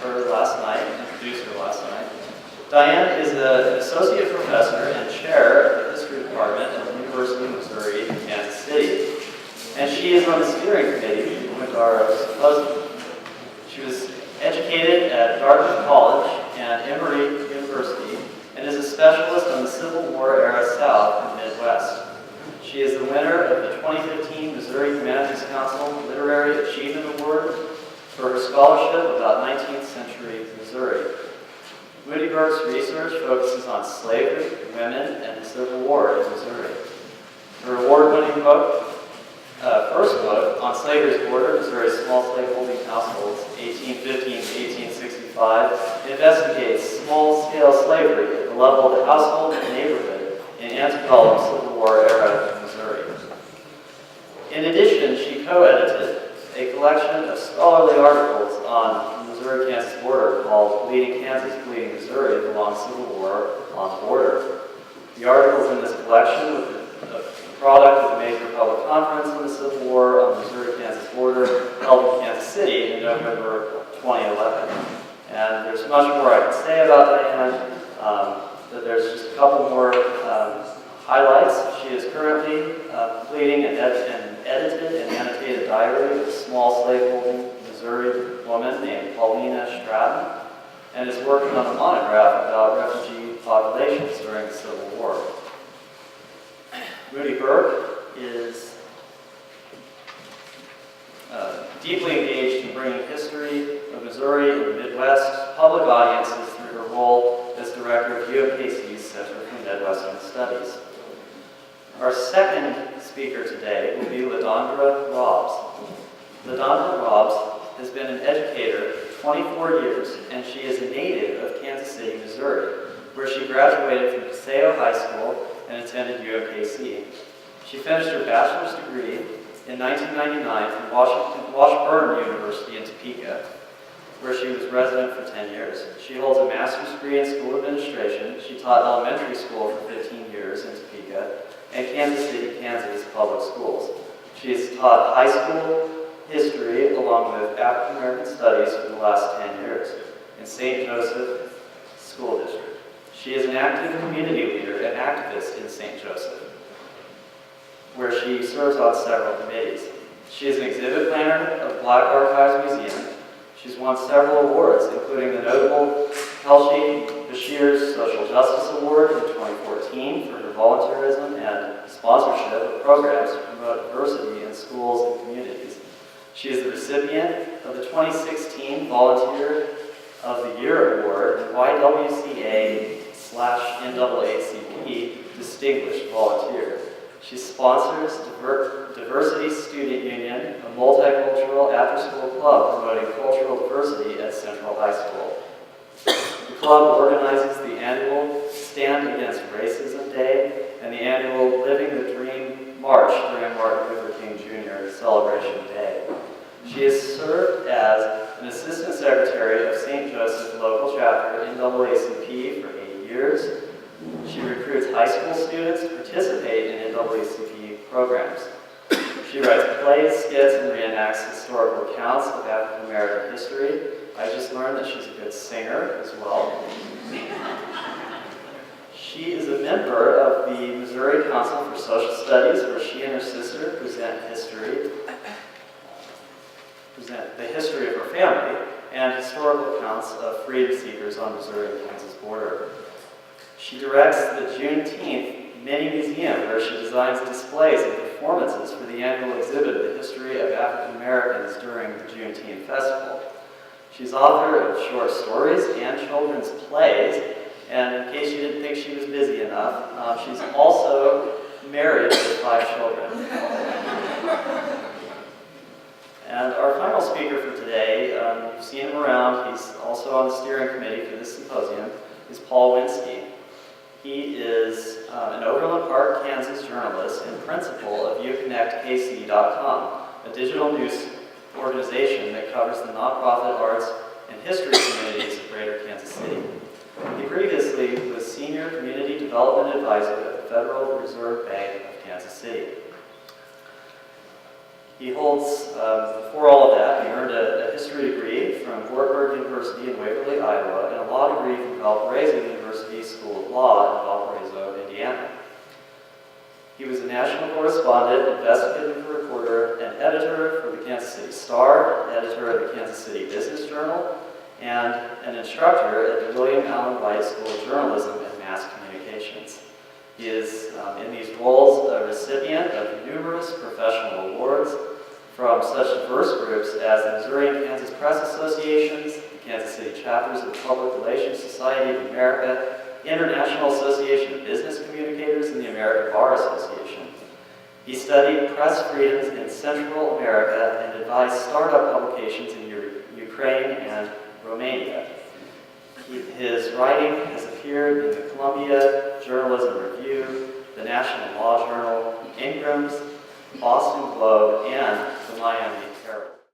her last night, introduced her last night. Diane is an associate professor and chair of the history department at the University of Missouri in Kansas City. And she is on the steering committee for the Quindaro Symposium. She was educated at Dartmouth College and Emory University and is a specialist on the Civil War era South and Midwest. She is the winner of the 2015 Missouri Humanities Council Literary Achievement Award for her scholarship about 19th century Missouri. Moody Burke's research focuses on slavery, women, and the Civil War in Missouri. Her award-winning book, first book, On Slavery's Border, Missouri's Small Slaveholding Households, 1815 to 1865, investigates small-scale slavery at the level of the household and neighborhood in antebellum Civil War era Missouri. In addition, she co-edited a collection of scholarly articles on the Missouri-Kansas border called Bleeding Kansas, Bleeding Missouri, The Long Civil War on the Border. The articles in this collection were the product of a major public conference on the Civil War on the Missouri-Kansas border held in Kansas City in November 2011. And there's much more I can say about Diane, but there's just a couple more highlights. She is currently completing an edited and annotated diary of a small slaveholding Missouri woman named Paulina Stratton, and is working on a monograph about refugee populations during the Civil War. Moody Burke is deeply engaged in bringing history of Missouri and the Midwest to public audiences through her role as director of UMKC's Center for Midwestern Studies. Our second speaker today will be LaDondra Robbs. LaDondra Robbs has been an educator for 24 years, and she is a native of Kansas City, Missouri, where she graduated from Paseo High School and attended UMKC. She finished her bachelor's degree in 1999 from Washburn University in Topeka, where she was resident for 10 years. She holds a master's degree in school administration. She taught elementary school for 15 years in Topeka and Kansas City, Kansas public schools. She has taught high school history along with African American studies for the last 10 years in St. Joseph School District. She is an active community leader and activist in St. Joseph, where she serves on several committees. She is an exhibit planner of the Black Archives Museum. She's won several awards, including the notable Helshi Bashir's Social Justice Award in 2014 for her volunteerism and sponsorship of programs to promote diversity in schools and communities. She is the recipient of the 2016 Volunteer of the Year Award and YWCA/NAACP Distinguished Volunteer. She sponsors Diversity Student Union, a multicultural after-school club promoting cultural diversity at Central High School. The club organizes the annual Stand Against Racism Day and the annual Living the Dream March during Martin Luther King Jr. Celebration Day. She has served as an assistant secretary of St. Joseph local chapter NAACP for 8 years. She recruits high school students to participate in NAACP programs. She writes plays, skits, and reenacts historical accounts of African American history. I just learned that she's a good singer as well. She is a member of the Missouri Council for Social Studies, where she and her sister present the history of her family and historical accounts of freedom seekers on Missouri and Kansas border. She directs the Juneteenth Mini Museum, where she designs displays and performances for the annual exhibit of the history of African Americans during the Juneteenth Festival. She's author of short stories and children's plays, and in case you didn't think she was busy enough, she's also married with 5 children. And our final speaker for today, you've seen him around, he's also on the steering committee for this symposium, is Paul Winsky. He is an Overland Park, Kansas journalist and principal of UConnectKC.com, a digital news organization that covers the nonprofit arts and history communities of Greater Kansas City. He previously was Senior Community Development Advisor at the Federal Reserve Bank of Kansas City. He holds, before all of that, he earned a history degree from Wartburg University in Waverly, Iowa, and a law degree from Valparaiso University School of Law in Valparaiso, Indiana. He was a national correspondent, investigative reporter, and editor for the Kansas City Star, editor of the Kansas City Business Journal, and an instructor at the William Allen White School of Journalism and Mass Communications. He is, in these roles, a recipient of numerous professional awards from such diverse groups as the Missouri and Kansas Press Associations, the Kansas City chapters of the Public Relations Society of America, International Association of Business Communicators, and the American Bar Association. He studied press freedoms in Central America and advised startup publications in Ukraine and Romania. His writing has appeared in the Columbia Journalism Review, the National Law Journal, Ingram's, Boston Globe, and the Miami Herald.